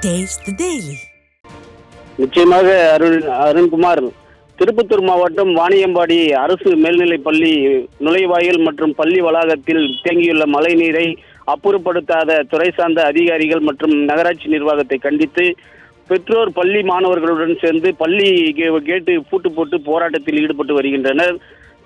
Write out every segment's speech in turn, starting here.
Taste the Daily. நிச்சயமாக அருண்குமார், திருப்பத்தூர் மாவட்டம் வாணியம்பாடி அரசு மேல்நிலைப் பள்ளி நுழைவாயில் மற்றும் பள்ளி வளாகத்தில் தேங்கியுள்ள மழைநீரை அப்புறப்படுத்தாத துறை சார்ந்த அதிகாரிகள் மற்றும் நகராட்சி நிர்வாகத்தை கண்டித்து பெற்றோர் பள்ளி மாணவர்களுடன் சேர்ந்து பள்ளி கேட்டு பூட்டு போட்டு போராட்டத்தில் ஈடுபட்டு வருகின்றனர்.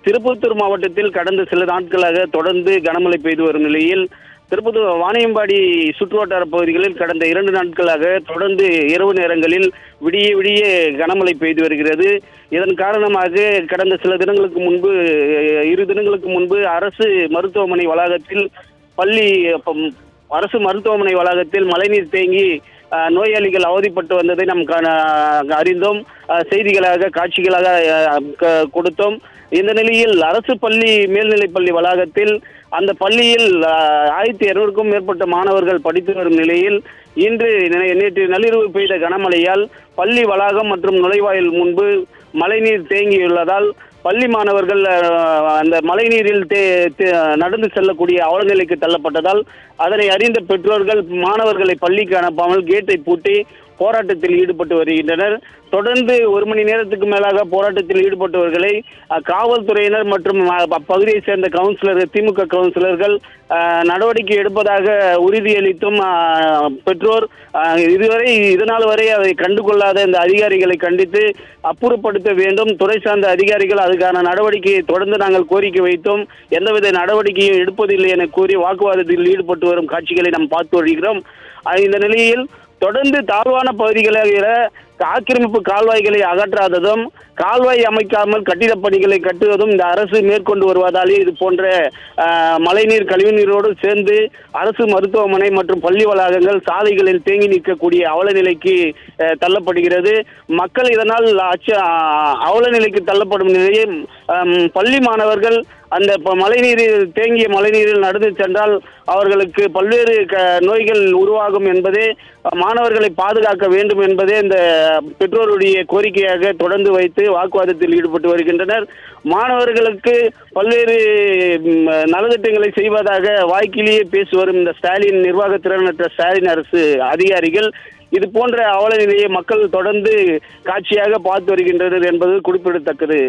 திருப்பத்தூர் மாவட்டத்தில் கடந்த சில நாட்களாக தொடர்ந்து கனமழை பெய்து வரும் நிலையில் திருப்பத்தூர் வாணியம்பாடி சுற்றுவட்டார பகுதிகளில் கடந்த 2 நாட்களாக தொடர்ந்து இரவு நேரங்களில் விடிய விடிய கனமழை பெய்து வருகிறது. இதன் காரணமாக கடந்த சில தினங்களுக்கு முன்பு 2 தினங்களுக்கு முன்பு அரசு மருத்துவமனை வளாகத்தில் மழைநீர் தேங்கி நோயாளிகள் அவதிப்பட்டு வந்ததை நாம் அறிந்தோம். செய்திகளாக காட்சிகளாக கொடுத்தோம். இந்த நிலையில் அரசு பள்ளி மேல்நிலைப் பள்ளி வளாகத்தில் அந்த பள்ளியில் 1200க்கும் மேற்பட்ட மாணவர்கள் படித்து வரும் நிலையில் நேற்று நள்ளிரவு பெய்த கனமழையால் பள்ளி வளாகம் மற்றும் நுழைவாயில் முன்பு மழைநீர் தேங்கியுள்ளதால் பள்ளி மாணவர்கள் அந்த மழைநீரில் நடந்து செல்லக்கூடிய அவலநிலைக்கு தள்ளப்பட்டதால் அதனை அறிந்த பெற்றோர்கள் மாணவர்களை பள்ளிக்கு அனுப்பாமல் கேட்டை பூட்டி போராட்டத்தில் ஈடுபட்டு வருகின்றனர். தொடர்ந்து 1 மணி நேரத்துக்கு மேலாக போராட்டத்தில் ஈடுபட்டவர்களை காவல்துறையினர் மற்றும் அப்பகுதியை சேர்ந்த திமுக கவுன்சிலர்கள் நடவடிக்கை எடுப்பதாக உறுதியளித்தும் பெற்றோர் இதனால் வரை அதை கண்டுகொள்ளாத இந்த அதிகாரிகளை கண்டித்து அப்புறப்படுத்த வேண்டும். துறை சார்ந்த அதிகாரிகள் அதுக்கான நடவடிக்கையை தொடர்ந்து நாங்கள் கோரிக்கை வைத்தோம். எந்தவித நடவடிக்கையும் எடுப்பதில்லை என கூறி வாக்குவாதத்தில் ஈடுபட்டு வரும் காட்சிகளை நாம் பார்த்து வருகிறோம். இந்த நிலையில் தொடர்ந்து தாழ்வான பகுதிகளில் ஆக்கிரமிப்பு கால்வாய்களை அகற்றாததும் கால்வாய் அமைக்காமல் கட்டிடப் பணிகளை கட்டுவதும் இந்த அரசு மேற்கொண்டு வருவதாலே இது போன்ற மழைநீர் கழிவுநீரோடு சேர்ந்து அரசு மருத்துவமனை மற்றும் பள்ளி வளாகங்கள் சாலைகளில் தேங்கி நிற்கக்கூடிய அவல நிலைக்கு தள்ளப்படுகிறது. மக்கள் இதனால் அவல நிலைக்கு தள்ளப்படும் நிலையில் பள்ளி மாணவர்கள் அந்த தேங்கிய மழைநீரில் நடந்து சென்றால் அவர்களுக்கு பல்வேறு நோய்கள் உருவாகும் என்பதே, மாணவர்களை பாதுகாக்க வேண்டும் என்பதே இந்த பெற்றோருடைய கோரிக்கையாக தொடர்ந்து வைத்து வாக்குவாதத்தில் ஈடுபட்டு வருகின்றனர். மாணவர்களுக்கு பல்வேறு நலத்திட்டங்களை செய்வதாக வாய்க்கிலேயே பேசி வரும் இந்த ஸ்டாலின் நிர்வாக திறனற்ற ஸ்டாலின் அரசு அதிகாரிகள் இது போன்ற அவல நிலையை மக்கள் தொடர்ந்து காட்சியாக பார்த்து வருகின்றனர் என்பது குறிப்பிடத்தக்கது.